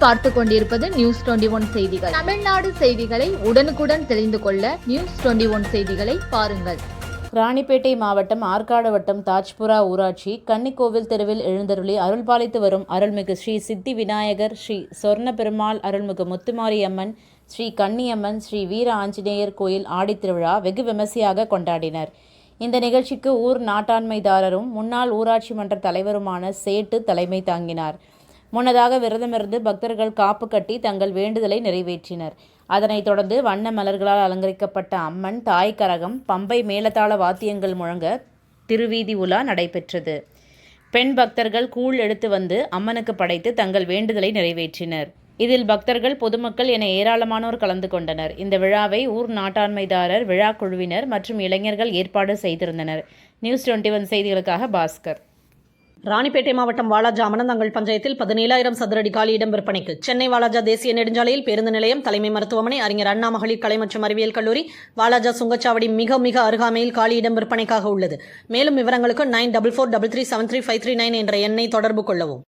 நீங்கள் பார்த்து கொண்டிருப்பது நியூஸ் 21 செய்திகள். தமிழ்நாடு செய்திகளை உடனுக்குடன் தெரிந்து கொள்ள நியூஸ் 21 செய்திகளை பாருங்கள். ராணிப்பேட்டை மாவட்டம் ஆற்காடு வட்டம் தாஜ்புரா ஊராட்சி கன்னிக்கோவில் தெருவில் எழுந்தருளி அருள்பாலித்து வரும் அருள்மிகு ஸ்ரீ சித்தி விநாயகர், ஸ்ரீ சொர்ண பெருமாள், அருள்மிகு முத்துமாரியம்மன், ஸ்ரீ கன்னியம்மன், ஸ்ரீ வீர ஆஞ்சநேயர் கோயில் ஆடித்திருவிழா வெகு விமர்சையாக கொண்டாடினர். இந்த நிகழ்ச்சிக்கு ஊர் நாட்டாண்மைதாரரும் முன்னாள் ஊராட்சி மன்ற தலைவருமான சேட்டு தலைமை தாங்கினார். முன்னதாக விரதமிருந்து பக்தர்கள் காப்பு கட்டி தங்கள் வேண்டுதலை நிறைவேற்றினர். அதனைத் தொடர்ந்து வண்ண மலர்களால் அலங்கரிக்கப்பட்ட அம்மன் தாய் கரகம், பம்பை மேளதாள வாத்தியங்கள் முழங்க திருவீதி உலா நடைபெற்றது. பெண் பக்தர்கள் கூழ் எடுத்து வந்து அம்மனுக்கு படைத்து தங்கள் வேண்டுதலை நிறைவேற்றினர். இதில் பக்தர்கள், பொதுமக்கள் என ஏராளமானோர் கலந்து கொண்டனர். இந்த விழாவை ஊர் நாட்டாண்மைதாரர், விழா குழுவினர் மற்றும் இளைஞர்கள் ஏற்பாடு செய்திருந்தனர். நியூஸ் 21 செய்திகளுக்காக பாஸ்கர். ராணிப்பேட்டை மாவட்டம் வாலாஜா அமனந்தங்கல் பஞ்சாயத்தில் 17,000 சதுரடி காலி இடம் விற்பனைக்கு. சென்னை வாலாஜா தேசிய நெடுஞ்சாலையில் பேருந்து நிலையம், தலைமை மருத்துவமனை, அறிஞர் அண்ணா மகளிர் கலை மற்றும் அறிவியல் கல்லூரி, வாலாஜா சுங்கச்சாவடி மிக அருகாமையில் காலி இடம் விற்பனைக்காக உள்ளது. மேலும் விவரங்களுக்கு 9443373539 என்ற எண்ணை தொடர்பு கொள்ளவும்.